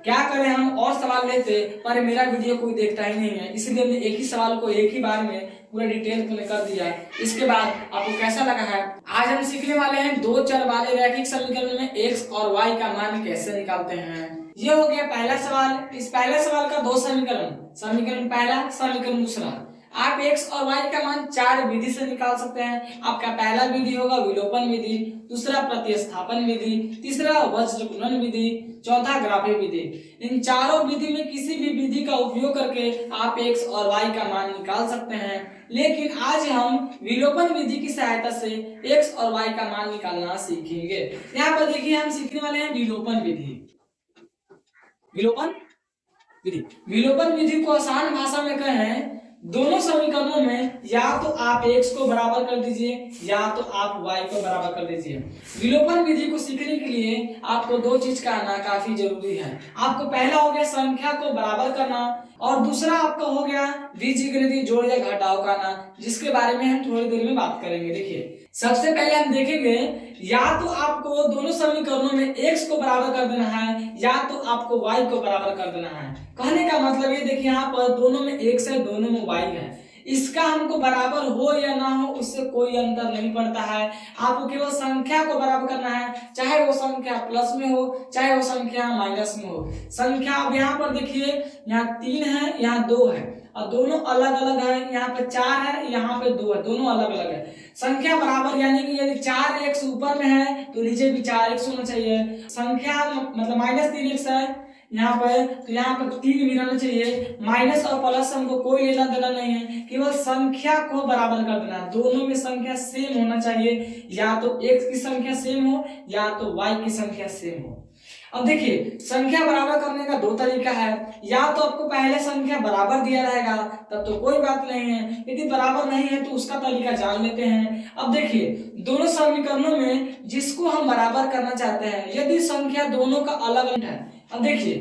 क्या करें, हम और सवाल लेते पर मेरा वीडियो कोई देखता ही नहीं है, इसलिए हमने एक ही सवाल को एक ही बार में पूरा डिटेल में कर दिया। इसके बाद आपको कैसा लगा है? आज हम सीखने वाले हैं दो चर वाले रैखिक समीकरण में x और y का मान कैसे निकालते हैं। ये हो गया पहला सवाल। इस पहले सवाल का दो समीकरण, समीकरण पहला, समीकरण दूसरा। आप x और y का मान चार विधि से निकाल सकते हैं। आपका पहला विधि होगा विलोपन विधि, दूसरा प्रतिस्थापन विधि, तीसरा वज्र गुणन विधि, चौथा ग्राफे विधि। इन चारों विधि में किसी भी विधि का उपयोग करके आप x और y का मान निकाल सकते हैं, लेकिन आज हम विलोपन विधि की सहायता से x और y का मान निकालना सीखेंगे। यहाँ पर देखिए हम सीखने वाले हैं विलोपन विधि। विलोपन विधि, विलोपन विधि को आसान भाषा में कहें, दोनों समीकरणों में या तो आप x को बराबर कर दीजिए या तो आप y को बराबर कर दीजिए। विलोपन विधि को सीखने के लिए आपको दो चीज का आना काफी जरूरी है। आपको पहला हो गया संख्या को बराबर करना और दूसरा आपका हो गया बीजगणितीय जोड़ या घटाव का आना, जिसके बारे में हम थोड़ी देर में बात करेंगे। देखिए सबसे पहले हम देखेंगे या तो आपको दोनों समीकरणों में x को बराबर कर देना है या तो आपको y को बराबर कर देना है। कहने का मतलब ये देखिए यहाँ पर दोनों में x है, दोनों में y है। इसका हमको बराबर हो या ना हो उससे कोई अंतर नहीं पड़ता है। आपको केवल संख्या को बराबर करना है, चाहे वो संख्या प्लस में हो चाहे वो संख्या माइनस में हो। संख्या अब यहाँ पर देखिए यहाँ 3 है, यहाँ 2 है और दोनों अलग अलग है। यहाँ पे 4 है, यहाँ पे 2 है, दोनों अलग अलग है। संख्या बराबर यानी कि यदि 4x ऊपर में है तो नीचे भी 4x होना चाहिए। संख्या मतलब -3x है यहाँ पर, तो यहाँ पर 3 भी रहना चाहिए। माइनस और प्लस हमको कोई लेना देना नहीं है, केवल संख्या को बराबर कर देना है। दोनों में संख्या सेम होना चाहिए, या तो x की संख्या सेम हो या तो y की संख्या सेम हो। अब देखिए संख्या बराबर करने का दो तरीका है, या तो आपको पहले संख्या बराबर दिया रहेगा तब तो कोई बात नहीं है, यदि बराबर नहीं है तो उसका तरीका जान लेते हैं। अब देखिए दोनों समीकरणों में जिसको हम बराबर करना चाहते हैं, यदि संख्या दोनों का अलग अलग है। अब देखिए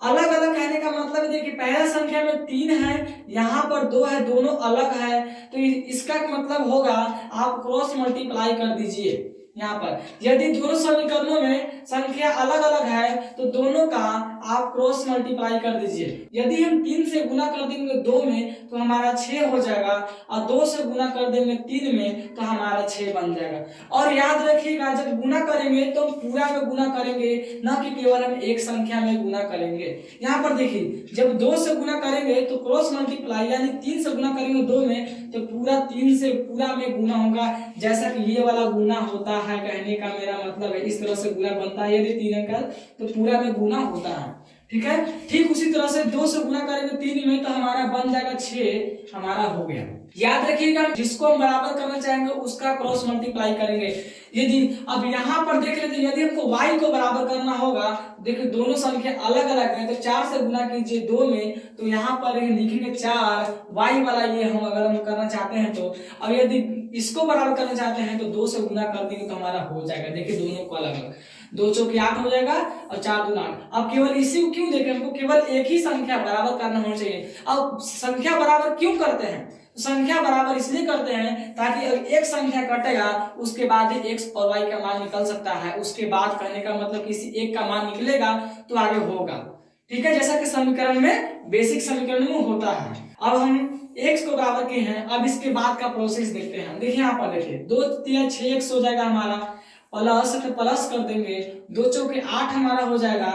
अलग अलग कहने का मतलब देखिए पहला संख्या में 3 है, यहाँ पर 2 है, दोनों अलग है, तो इसका मतलब होगा आप क्रॉस मल्टीप्लाई कर दीजिए। यहाँ पर यदि दोनों समीकरणों में संख्या अलग अलग है तो दोनों का आप क्रॉस मल्टीप्लाई कर दीजिए। यदि हम 3 से गुना कर देंगे 2 में तो हमारा 6 हो जाएगा, और 2 से गुना कर देंगे 3 में तो हमारा 6 बन जाएगा। और याद रखिएगा जब गुना करेंगे तो पूरा में गुना करेंगे, न कि केवल हम एक संख्या में गुना करेंगे। यहाँ पर देखिए जब 2 से गुना करेंगे तो क्रॉस मल्टीप्लाई यानी 3 से गुना करेंगे 2 में तो पूरा 3 से पूरा में गुना होगा, जैसा कि ये वाला गुना होता है। कहने का मेरा मतलब है इस तरह से गुना बनता है, यदि 3 अंक तो पूरा में गुना होता है। ठीक है, ठीक उसी तरह से 2 से गुना करेंगे 3 में तो हमारा बन जाएगा 6, हमारा हो गया। याद रखिएगा जिसको हम बराबर करना चाहेंगे उसका क्रॉस मल्टीप्लाई करेंगे। यदि अब यहाँ पर देख लेते यदि हमको y को बराबर करना होगा, देखिए दोनों संख्या अलग अलग है तो 4 से गुना कीजिए 2 में तो यहाँ पर लिखेंगे 4, y वाला ये हम अगर हम करना चाहते हैं तो। अब यदि इसको बराबर करना चाहते हैं तो 2 से गुना कर देंगे तो हमारा हो जाएगा। देखिए दोनों को अलग अलग, 2 चौके 8 हो जाएगा और 4 दूना 8। अब केवल इसी को क्यों देखें, हमको केवल एक ही संख्या बराबर करना होना चाहिए। अब संख्या बराबर क्यों करते हैं, संख्या बराबर इसलिए करते हैं ताकि अगर एक संख्या कटेगा उसके बाद ही x और y का मान निकल सकता है। उसके बाद कहने का मतलब किसी एक का मान निकलेगा तो आगे होगा। ठीक है, जैसा कि समीकरण में बेसिक समीकरण में होता है। अब हम x को बराबर किए हैं, अब इसके बाद का प्रोसेस देखते हैं। देखिए यहाँ पर देखिए 2 3 6x हो जाएगा हमारा, प्लस तो प्लस कर देंगे, 2 चौके 8 हमारा हो जाएगा,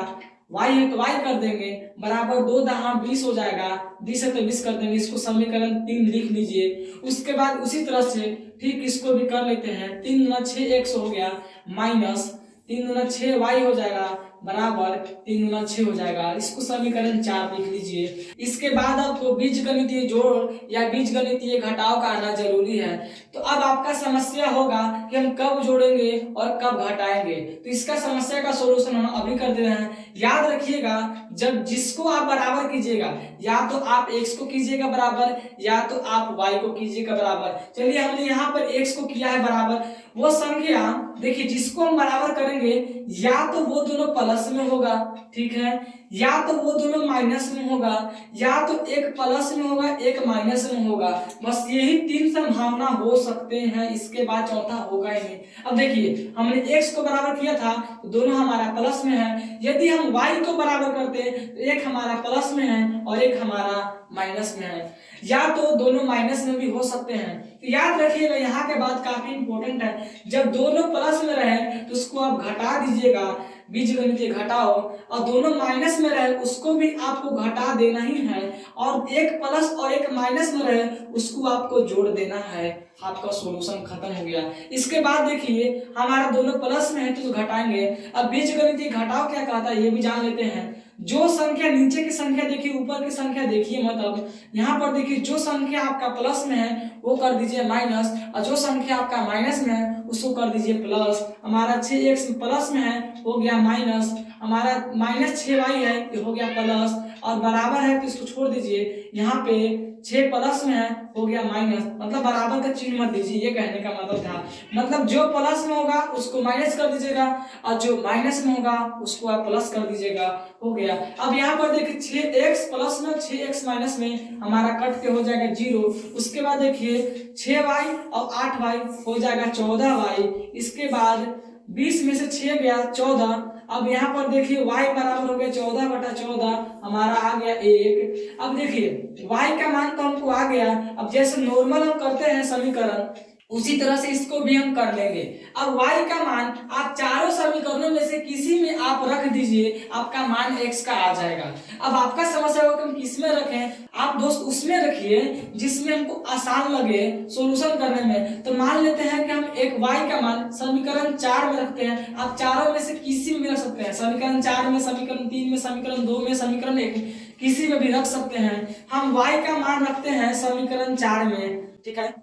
y है तो y कर देंगे, बराबर 2 दहा 20 हो जाएगा, 20 है तो 20 कर देंगे। इसको समीकरण 3 लिख लीजिए। उसके बाद उसी तरह से ठीक इसको भी कर लेते हैं। 3 गुना 6x हो गया, माइनस 3 गुना 6y हो जाएगा, बराबर 3 गुना 6 हो जाएगा। इसको समीकरण 4 लिख लीजिए। इसके बाद आपको बीजगणितीय जोड़ या बीजगणितीय घटाव का आना जरूरी है। तो अब आपका समस्या होगा कि हम कब जोड़ेंगे और कब घटाएंगे, तो इसका समस्या का सॉल्यूशन हम अभी कर दे रहे हैं। याद रखिएगा जब जिसको आप बराबर कीजिएगा, या तो आप x को कीजिएगा बराबर या तो आप y को कीजिएगा बराबर। चलिए हमने यहाँ पर x को किया है बराबर, वो संख्या देखिए जिसको हम बराबर करेंगे या तो वो दोनों प्लस में होगा, ठीक है, या तो वो दोनों माइनस में होगा, या तो एक प्लस में होगा एक माइनस में होगा। बस यही तीन संभावना हो सकते हैं, इसके बाद चौथा होगा ही नहीं। अब देखिए हमने x को बराबर किया था तो दोनों हमारा प्लस में है, यदि हम y को बराबर करते तो एक हमारा प्लस में है और एक हमारा माइनस में है, या तो दोनों माइनस में भी हो सकते हैं। तो याद रखिएगा यहाँ के बाद काफी इंपॉर्टेंट है, जब दोनों प्लस में रहे तो उसको आप घटा दीजिएगा, बीजगणितीय घटाओ, और दोनों माइनस में रहे उसको भी आपको घटा देना ही है, और एक प्लस और एक माइनस में रहे उसको आपको जोड़ देना है। आपका सॉल्यूशन खत्म हो गया। इसके बाद देखिए हमारा दोनों प्लस में है तो घटाएंगे। अब बीजगणितीय घटाव क्या कहता है ये भी जान लेते हैं। जो संख्या नीचे की संख्या देखिए ऊपर की संख्या देखिए, मतलब यहाँ पर देखिए जो संख्या आपका प्लस में है वो कर दीजिए माइनस, और जो संख्या आपका माइनस में है उसको कर दीजिए प्लस। हमारा 6x प्लस में है हो गया माइनस, हमारा माइनस 6y है ये हो गया प्लस, और बराबर है तो इसको छोड़ दीजिए, यहाँ पे 6 प्लस में है हो गया माइनस, मतलब बराबर का चिन्ह मत दीजिए, ये कहने का मतलब था। मतलब जो प्लस में होगा उसको माइनस कर दीजिएगा और जो माइनस में होगा उसको आप प्लस कर दीजिएगा, हो गया। अब यहाँ पर देखिए 6x प्लस में 6x माइनस में हमारा कट के हो जाएगा 0। उसके बाद देखिए 6y और 8y हो जाएगा 14y। इसके बाद 20 में से 6 गया 14। अब यहाँ पर देखिए y बराबर हो गया 14/14, हमारा आ गया 1। अब देखिए y का मान तो हमको आ गया। अब जैसे नॉर्मल हम करते हैं समीकरण उसी तरह से इसको भी हम कर लेंगे। अब y का मान आप चारों समीकरणों में से किसी में आप रख दीजिए, आपका मान x का आ जाएगा। अब आपका समस्या होगा कि हम किस में रखें, आप दोस्त उसमें रखिए जिसमें हमको आसान लगे सॉल्यूशन करने में। तो मान लेते हैं कि हम एक y का मान समीकरण 4 में रखते हैं। आप चारों में से किसी में रख सकते हैं, समीकरण 4 में, समीकरण 3 में, समीकरण 2 में, समीकरण 1 में, किसी में भी रख सकते हैं। हम y का मान रखते हैं समीकरण 4 में, ठीक है।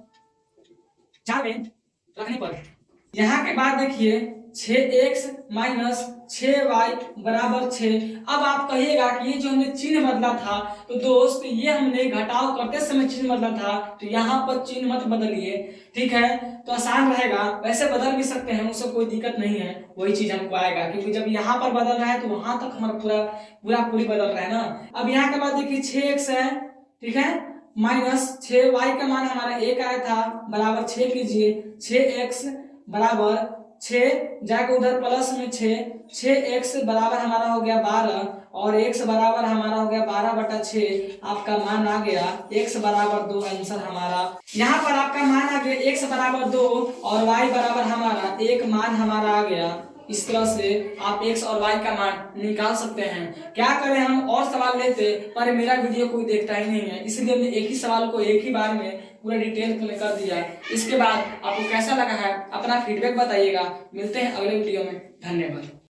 4 में रखने पर यहाँ के बाद देखिए 6x माइनस 6y बराबर 6। अब आप कहिएगा कि ये जो हमने चिन्ह बदला था, तो दोस्त ये हमने घटाव करते समय चिन्ह बदला था, तो यहाँ पर चिन्ह मत बदलिए, ठीक है। तो आसान रहेगा, वैसे बदल भी सकते हैं, उससे कोई दिक्कत नहीं है, वही चीज हमको आएगा, क्योंकि जब यहाँ पर बदल रहा है तो वहां तक हमारा पूरी बदल रहा है ना। अब यहाँ के बाद देखिए 6x है, ठीक है, माइनस 6y का मान हमारा 1 आया था बराबर 6 कीजिए, 6x बराबर 6 जाकर उधर प्लस में 6x बराबर हमारा हो गया 12 और x बराबर हमारा हो गया 12/6। आपका मान आ गया x बराबर 2, आंसर हमारा यहाँ पर आपका मान आ गया x बराबर 2 और y बराबर हमारा 1, मान हमारा आ गया। इस तरह से आप x और y का मान निकाल सकते हैं। क्या करें, हम और सवाल लेते पर मेरा वीडियो कोई देखता ही नहीं है, इसलिए हमने एक ही सवाल को एक ही बार में पूरा डिटेल में कर दिया। इसके बाद आपको कैसा लगा है अपना फीडबैक बताइएगा। मिलते हैं अगले वीडियो में, धन्यवाद।